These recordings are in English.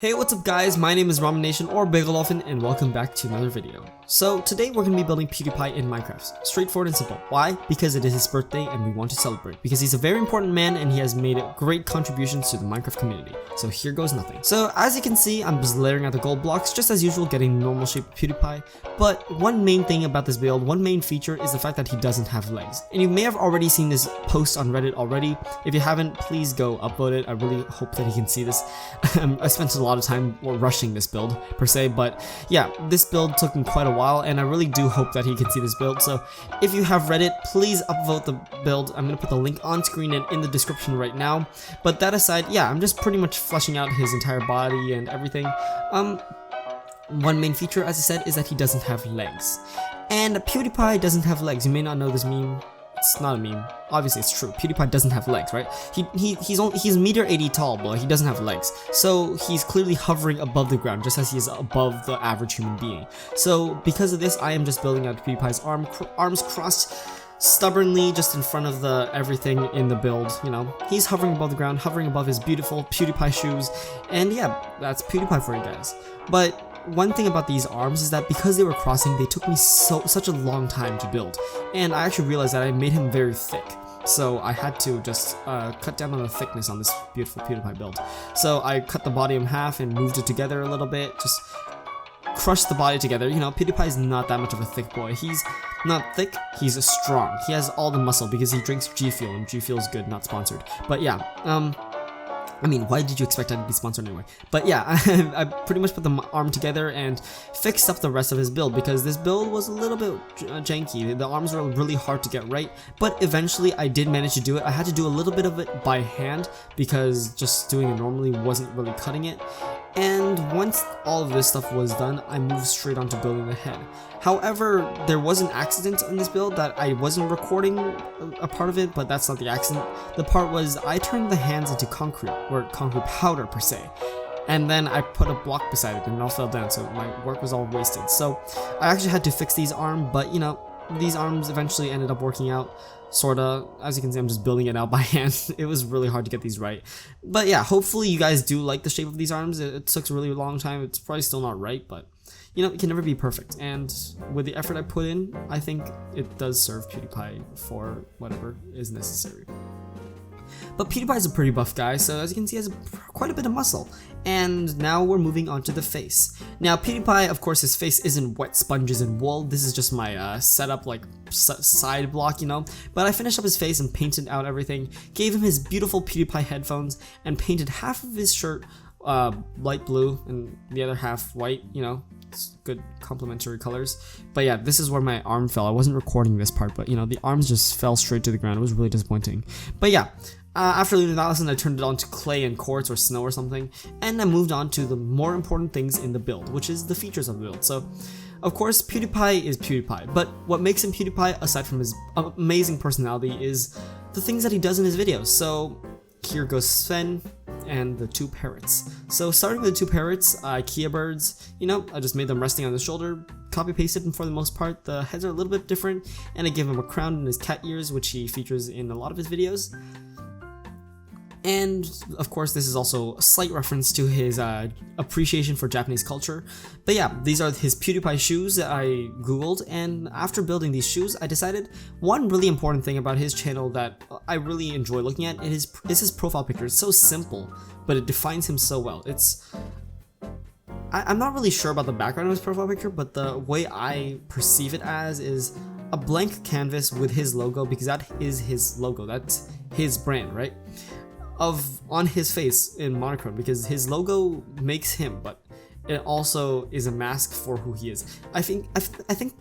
Hey, what's up guys, my name is Ramen Nation or Bagel Dolphin and welcome back to another video. So today we're going to be building PewDiePie in Minecraft. Straightforward and simple. Why? Because it is his birthday and we want to celebrate. Because he's a very important man and he has made great contributions to the Minecraft community. So here goes nothing. So as you can see, I'm just layering out the gold blocks just as usual, getting normal shape of PewDiePie. But one main thing about this build, one main feature is the fact that he doesn't have legs. And you may have already seen this post on Reddit already. If you haven't, please go upload it. I really hope that he can see this. I spent a lot of time rushing this build per se, but yeah, this build took me quite a while and I really do hope that he can see this build. So if you have Reddit, please upvote the build. I'm gonna put the link on screen and in the description right now. But that aside, yeah, I'm just pretty much fleshing out his entire body and everything. One main feature, as I said, is that he doesn't have legs. And PewDiePie doesn't have legs. You may not know this meme. It's not a meme. Obviously, it's true. PewDiePie doesn't have legs, right? He's 1.80 tall, but he doesn't have legs. So he's clearly hovering above the ground, just as he is above the average human being. So because of this, I am just building out PewDiePie's arms crossed stubbornly just in front of the everything in the build. You know, he's hovering above the ground, hovering above his beautiful PewDiePie shoes, and yeah, that's PewDiePie for you guys. But one thing about these arms is that because they were crossing, they took me such a long time to build, and I actually realized that I made him very thick. So I had to just cut down on the thickness on this beautiful PewDiePie build. So I cut the body in half and moved it together a little bit, just crushed the body together. You know, PewDiePie is not that much of a thick boy. He's not thick, he's strong. He has all the muscle because he drinks G Fuel, and G Fuel is good, not sponsored. But yeah, I mean, why did you expect that to be sponsored anyway? But yeah, I pretty much put the arm together and fixed up the rest of his build because this build was a little bit janky. The arms were really hard to get right, but eventually I did manage to do it. I had to do a little bit of it by hand because just doing it normally wasn't really cutting it. And once all of this stuff was done, I moved straight on to building the head. However, there was an accident in this build that I wasn't recording a part of it, but that's not the accident. The part was I turned the hands into concrete, or concrete powder per se. And then I put a block beside it and it all fell down, so my work was all wasted. So I actually had to fix these arms, but you know, these arms eventually ended up working out. Sorta. As you can see, I'm just building it out by hand. It was really hard to get these right. But yeah, hopefully you guys do like the shape of these arms. It took a really long time. It's probably still not right, but you know, it can never be perfect. And with the effort I put in, I think it does serve PewDiePie for whatever is necessary. But PewDiePie is a pretty buff guy, so as you can see, he has quite a bit of muscle. And now we're moving on to the face. Now PewDiePie, of course, his face isn't wet sponges and wool. This is just my setup, like side block, you know. But I finished up his face and painted out everything, gave him his beautiful PewDiePie headphones, and painted half of his shirt light blue and the other half white, you know. It's good complementary colors. But yeah, this is where my arm fell. I wasn't recording this part, but you know, the arms just fell straight to the ground. It was really disappointing. But yeah, after leaving that lesson, I turned it on to clay and quartz or snow or something, and I moved on to the more important things in the build, which is the features of the build. So, of course, PewDiePie is PewDiePie, but what makes him PewDiePie, aside from his amazing personality, is the things that he does in his videos. So, here goes Sven and the two parrots. So starting with the two parrots, IKEA birds, you know, I just made them resting on the shoulder, copy pasted them for the most part. The heads are a little bit different, and I gave him a crown and his cat ears, which he features in a lot of his videos. And of course, this is also a slight reference to his appreciation for Japanese culture. But yeah, these are his PewDiePie shoes that I googled, and after building these shoes, I decided one really important thing about his channel that I really enjoy looking at is his profile picture. It's so simple, but it defines him so well. I'm not really sure about the background of his profile picture, but the way I perceive it as is a blank canvas with his logo, because that is his logo. That's his brand, right? On his face in monochrome, because his logo makes him, but it also is a mask for who he is. I think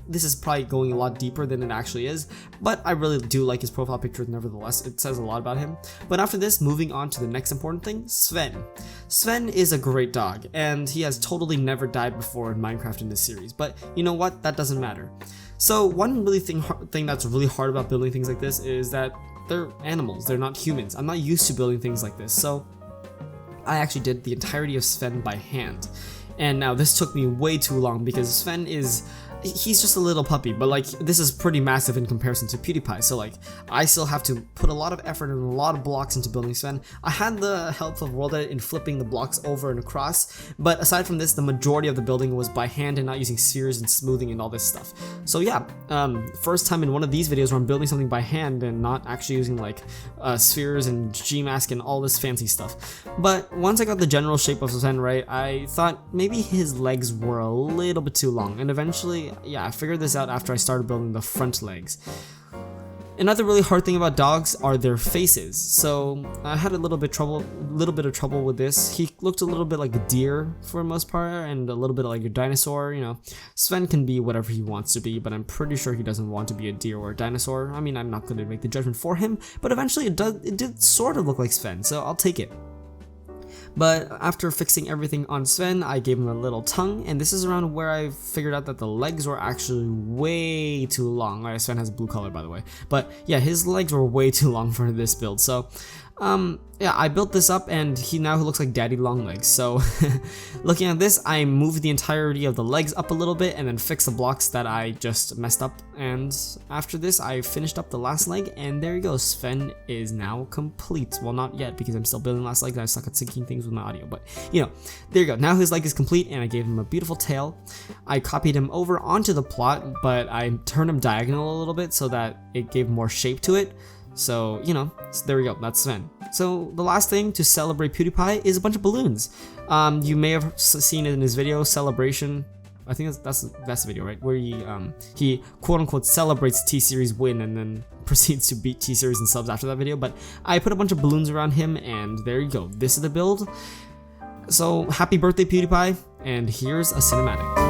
this is probably going a lot deeper than it actually is, but I really do like his profile picture nevertheless. It says a lot about him. But after this, moving on to the next important thing, Sven. Sven is a great dog, and he has totally never died before in Minecraft in this series, but you know what? That doesn't matter. So one really thing that's really hard about building things like this is that they're animals, they're not humans. I'm not used to building things like this, so I actually did the entirety of Sven by hand. And now this took me way too long because Sven is he's just a little puppy, but like this is pretty massive in comparison to PewDiePie, so like I still have to put a lot of effort and a lot of blocks into building Sven. I had the help of World Edit in flipping the blocks over and across, but aside from this, the majority of the building was by hand and not using spheres and smoothing and all this stuff. So yeah, first time in one of these videos where I'm building something by hand and not actually using like spheres and G-mask and all this fancy stuff. But once I got the general shape of Sven right, I thought maybe his legs were a little bit too long, and eventually, yeah, I figured this out after I started building the front legs. Another really hard thing about dogs are their faces, so I had a little bit of trouble with this. He looked a little bit like a deer for the most part, and a little bit like a dinosaur. You know, Sven can be whatever he wants to be, but I'm pretty sure he doesn't want to be a deer or a dinosaur. I mean, I'm not going to make the judgment for him, but eventually it did sort of look like Sven, so I'll take it. But after fixing everything on Sven, I gave him a little tongue, and this is around where I figured out that the legs were actually way too long. Alright, Sven has blue color, by the way. But yeah, his legs were way too long for this build, so yeah, I built this up and he now looks like Daddy Longlegs. So looking at this, I moved the entirety of the legs up a little bit and then fixed the blocks that I just messed up. And after this, I finished up the last leg, and there you go. Sven is now complete. Well, not yet because I'm still building last leg and I suck at syncing things with my audio. But you know, there you go. Now his leg is complete and I gave him a beautiful tail. I copied him over onto the plot, but I turned him diagonal a little bit so that it gave more shape to it. So, you know, so there we go, that's Sven. So the last thing to celebrate PewDiePie is a bunch of balloons. You may have seen it in his video, Celebration. I think that's the video, right? Where he quote-unquote celebrates T-Series win and then proceeds to beat T-Series in subs after that video. But I put a bunch of balloons around him, and there you go. This is the build. So happy birthday, PewDiePie, and here's a cinematic.